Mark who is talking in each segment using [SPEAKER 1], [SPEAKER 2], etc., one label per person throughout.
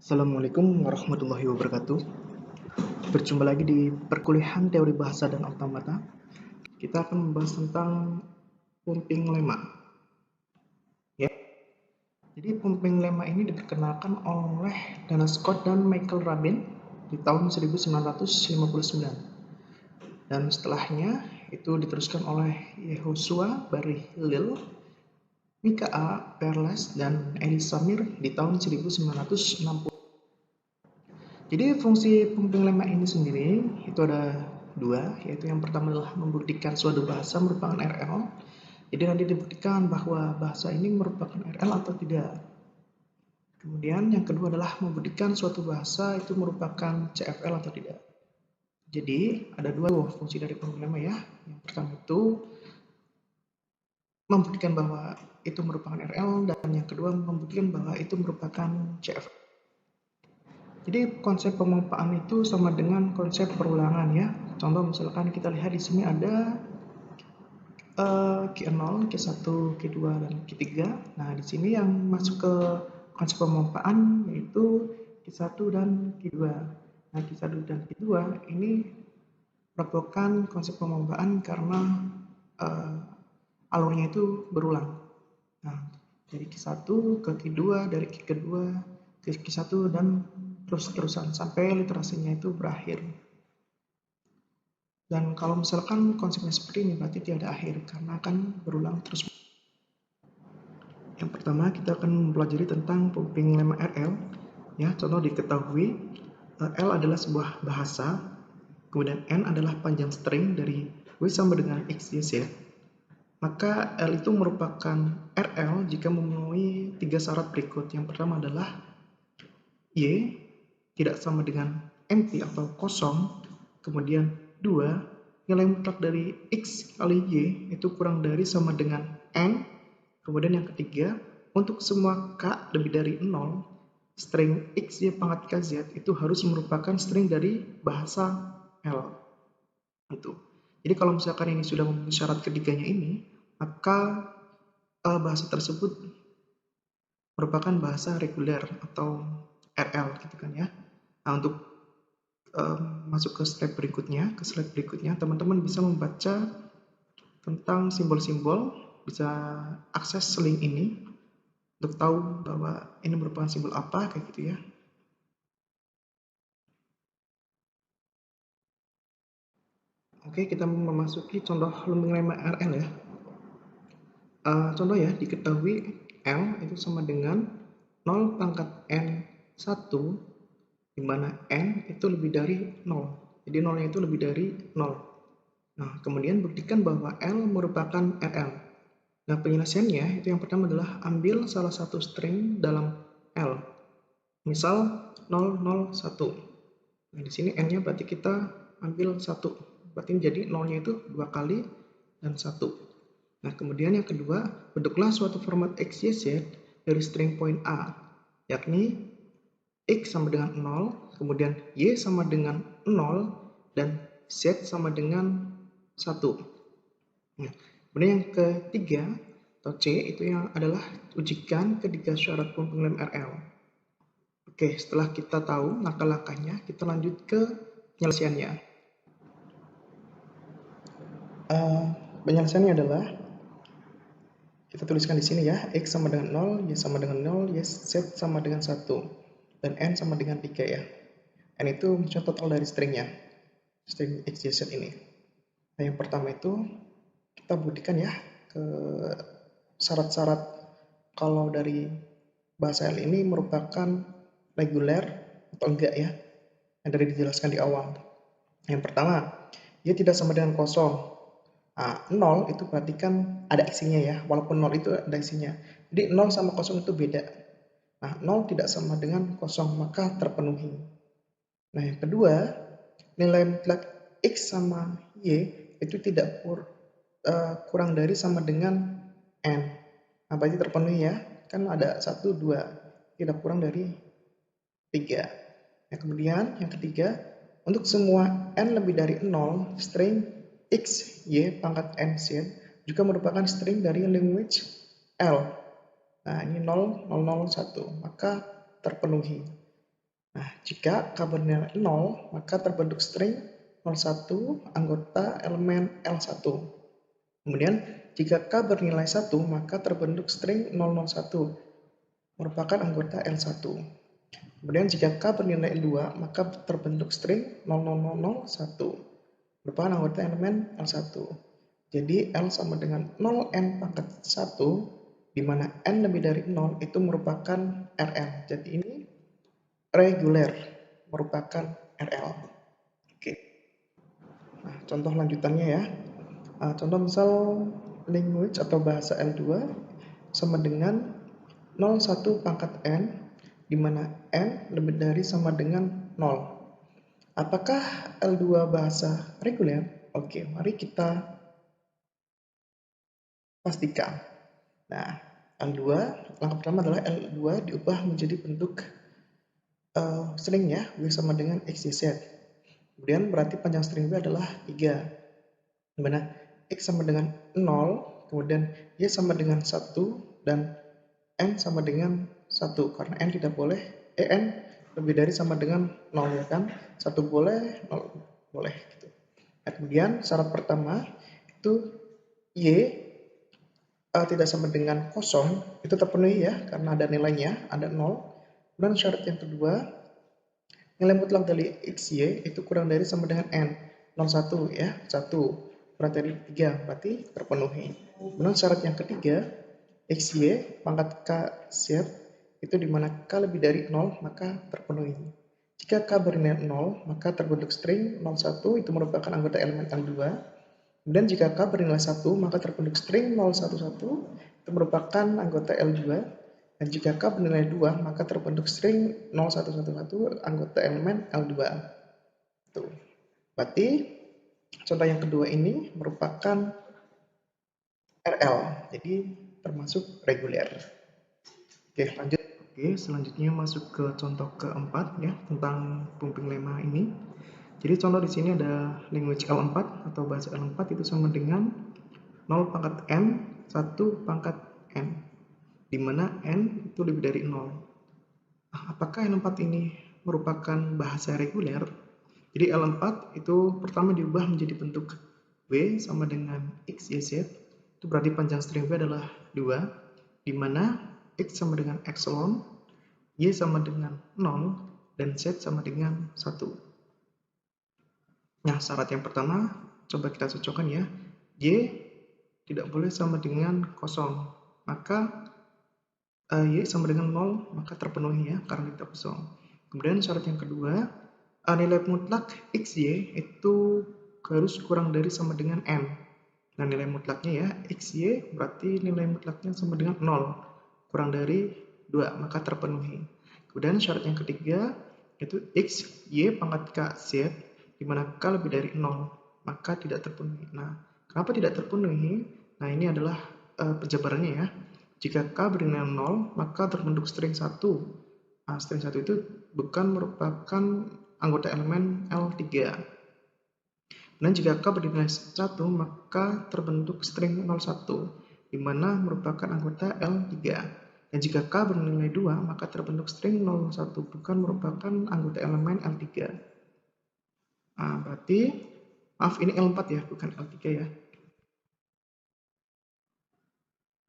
[SPEAKER 1] Assalamualaikum warahmatullahi wabarakatuh. Berjumpa lagi di perkuliahan teori bahasa dan automata. Kita akan membahas tentang pumping lemma. Ya. Jadi pumping lemma ini diperkenalkan oleh Dana Scott dan Michael Rabin di tahun 1959. Dan setelahnya itu diteruskan oleh Yehoshua Bari Hillel, Mika A. Perles, dan Elie Samir di tahun 1960. Jadi fungsi pumping lemma ini sendiri itu ada dua, yaitu yang pertama adalah membuktikan suatu bahasa merupakan RL. Jadi nanti dibuktikan bahwa bahasa ini merupakan RL atau tidak. Kemudian yang kedua adalah membuktikan suatu bahasa itu merupakan CFL atau tidak. Jadi ada dua fungsi dari pumping lemma ya. Yang pertama itu membuktikan bahwa itu merupakan RL, dan yang kedua membuktikan bahwa itu merupakan CFL. Jadi konsep pemompaan itu sama dengan konsep perulangan ya. Contoh misalkan kita lihat di sini ada Q0, Q1, Q2, dan Q3. Nah, di sini yang masuk ke konsep pemompaan yaitu Q1 dan Q2. Nah, Q1 dan Q2 ini merupakan konsep pemompaan karena alurnya itu berulang. Nah, dari Q1 ke Q2, dari Q2 ke Q1, dan terus-terusan sampai literasinya itu berakhir. Dan kalau misalkan konsepnya seperti ini berarti tiada akhir karena akan berulang terus. Yang pertama kita akan mempelajari tentang pumping lemma RL. Ya, contoh diketahui L adalah sebuah bahasa, kemudian N adalah panjang string dari W sama dengan X, Y, Z. Maka L itu merupakan RL jika memenuhi tiga syarat berikut. Yang pertama adalah Y tidak sama dengan empty atau kosong. Kemudian 2, nilai mutlak dari X kali Y itu kurang dari sama dengan N. Kemudian yang ketiga, untuk semua K lebih dari 0, string X, Y pangkat K, Z itu harus merupakan string dari bahasa L. Itu. Jadi kalau misalkan ini sudah memenuhi syarat ketiganya ini, maka bahasa tersebut merupakan bahasa reguler atau RL gitu kan ya. Nah, untuk masuk ke slide berikutnya, teman-teman bisa membaca tentang simbol-simbol, bisa akses link ini untuk tahu bahwa ini merupakan simbol apa kayak gitu ya. Oke, kita memasuki contoh pumping lemma RL ya. Contoh ya, diketahui L itu sama dengan 0 pangkat N1, di mana N itu lebih dari 0. Jadi 0-nya itu lebih dari 0. Nah, kemudian buktikan bahwa L merupakan RL. Nah, penyelesaiannya itu yang pertama adalah ambil salah satu string dalam L. Misal 001. Nah, di sini N-nya berarti kita ambil 1. Berarti jadi 0-nya itu 2 kali dan 1. Nah, kemudian yang kedua, bentuklah suatu format X, Y, Z dari string point A, yakni X sama dengan 0, kemudian Y sama dengan 0, dan Z sama dengan 1. Nah, kemudian yang ketiga, atau C, itu yang adalah ujikan ketiga syarat pumping lemma RL. Oke, setelah kita tahu langkah-langkahnya, kita lanjut ke penyelesaiannya. Penyelesaiannya adalah kita tuliskan di sini ya, X sama dengan 0, Y sama dengan 0, Z sama dengan 1, dan N sama dengan 3 ya. N itu misalnya total dari stringnya, string X, Y, Z ini. Nah, yang pertama itu kita buktikan ya ke syarat-syarat kalau dari bahasa L ini merupakan reguler atau enggak ya, yang tadi dijelaskan di awal. Yang pertama, Y tidak sama dengan kosong. Nah, 0 itu berarti kan ada isinya ya, walaupun 0 itu ada isinya. Jadi 0 sama kosong itu beda. Nah, 0 tidak sama dengan kosong, maka terpenuhi. Nah, yang kedua, nilai mutlak X sama Y itu tidak kurang dari sama dengan N. Nah, berarti terpenuhi ya, kan ada 1, 2, tidak kurang dari 3. Nah, kemudian yang ketiga, untuk semua N lebih dari 0, string X, Y, pangkat N, Z juga merupakan string dari language L. Nah, ini 0, 0, 0, 1, maka terpenuhi. Nah, jika K bernilai 0, maka terbentuk string 01 anggota elemen L1. Kemudian, jika K bernilai 1, maka terbentuk string 001 merupakan anggota L1. Kemudian, jika K bernilai 2, maka terbentuk string 00001 merupakan anggota elemen L1. Jadi, L sama dengan 0n pangkat 1, di mana n lebih dari 0 itu merupakan RL. Jadi, ini reguler merupakan RL. Oke. Nah, contoh lanjutannya ya. Contoh misal language atau bahasa L2 sama dengan 01 pangkat n, di mana n lebih dari sama dengan 0. Apakah L2 bahasa reguler? Oke, mari kita pastikan. Nah, L2, langkah pertama adalah L2 diubah menjadi bentuk string ya, W sama dengan XYZ. Kemudian berarti panjang string W adalah 3. Dimana X sama dengan 0, kemudian Y sama dengan 1, dan N sama dengan 1. Karena N tidak boleh, N lebih dari sama dengan 0 ya kan. 1 boleh, 0 boleh gitu. Nah, kemudian syarat pertama itu Y tidak sama dengan kosong, itu terpenuhi ya, karena ada nilainya, ada 0. Dan syarat yang kedua, nilai mutlak dari XY itu kurang dari sama dengan N. 01 ya, 1. Kurang dari 3, berarti terpenuhi. Kemudian syarat yang ketiga, XY pangkat K Z itu dimana K lebih dari 0, maka terpenuhi. Jika K bernilai 0, maka terbentuk string 01, itu merupakan anggota elemen L2. Dan jika K bernilai 1, maka terbentuk string 011, itu merupakan anggota L2. Dan jika K bernilai 2, maka terbentuk string 0111, anggota elemen L2. Tuh. Berarti contoh yang kedua ini merupakan RL, jadi termasuk reguler. Oke, lanjut. Oke, selanjutnya masuk ke contoh keempat ya, tentang pumping lemma ini. Jadi contoh di sini ada language L4 atau bahasa L4 itu sama dengan 0 pangkat n, 1 pangkat n, di mana n itu lebih dari 0. Apakah L4 ini merupakan bahasa reguler? Jadi L4 itu pertama diubah menjadi bentuk W sama dengan X, Y, Z. Itu berarti panjang string W adalah 2, di mana X sama dengan epsilon, Y sama dengan 0, dan Z sama dengan 1. Nah, syarat yang pertama, coba kita cocokkan ya. Y tidak boleh sama dengan kosong. Maka Y sama dengan 0, maka terpenuhi ya, karena tidak kosong. Kemudian syarat yang kedua, nilai mutlak XY itu harus kurang dari sama dengan N. Nah, nilai mutlaknya ya, XY berarti nilai mutlaknya sama dengan 0. Kurang dari 2, maka terpenuhi. Kemudian syarat yang ketiga, yaitu X, Y pangkat K, Z, di mana K lebih dari 0, maka tidak terpenuhi. Nah, kenapa tidak terpenuhi? Nah, ini adalah penjabarannya ya. Jika K bernilai 0, maka terbentuk string 1. Nah, string 1 itu bukan merupakan anggota elemen L3. Dan jika K bernilai 1, maka terbentuk string 01, di mana merupakan anggota L3. Dan jika K bernilai 2, maka terbentuk string 01, bukan merupakan anggota elemen L3. Nah, berarti, maaf ini L4 ya, bukan L3 ya.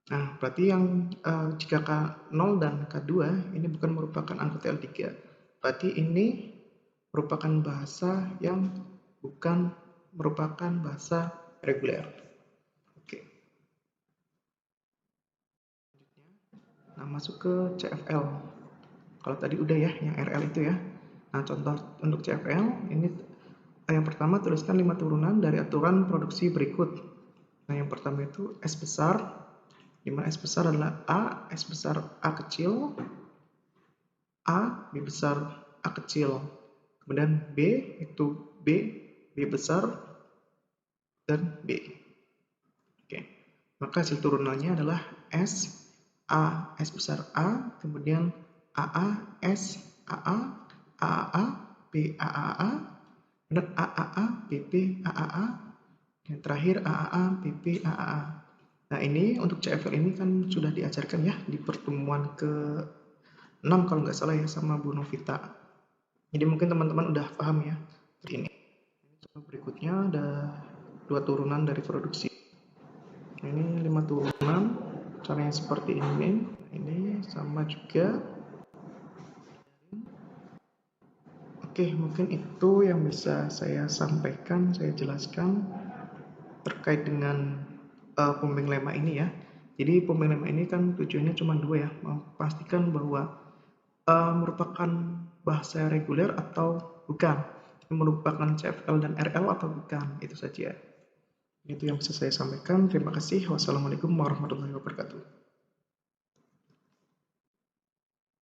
[SPEAKER 1] Nah, berarti yang jika K0 dan K2 ini bukan merupakan anggota L3. Berarti ini merupakan bahasa yang bukan merupakan bahasa reguler. Oke. Nah, masuk ke CFL. Kalau tadi udah ya, yang RL itu ya. Nah, contoh untuk CFL, ini yang pertama tuliskan 5 turunan dari aturan produksi berikut. Nah, yang pertama itu S besar, di mana S besar adalah A, S besar A kecil, A, B besar A kecil. Kemudian B itu B, B besar, dan B. Oke. Maka hasil turunannya adalah S, A, S besar A, kemudian AA, S, AA, AAA, B, AAA, dan AAA, PP, AAA, dan terakhir AAA, PP, AAA. Nah, ini untuk CFL ini kan sudah diajarkan ya di pertemuan ke-6 kalau nggak salah ya sama Bu Novita. Jadi mungkin teman-teman udah paham ya. Ini berikutnya ada 2 turunan dari produksi. Ini 5 turunan, caranya seperti ini sama juga. Oke, mungkin itu yang bisa saya sampaikan, saya jelaskan terkait dengan pembimbing lemma ini ya. Jadi pembimbing lemma ini kan tujuannya cuma 2 ya, memastikan bahwa merupakan bahasa reguler atau bukan, merupakan CFL dan RL atau bukan, itu saja. Itu yang bisa saya sampaikan. Terima kasih. Wassalamualaikum warahmatullahi wabarakatuh.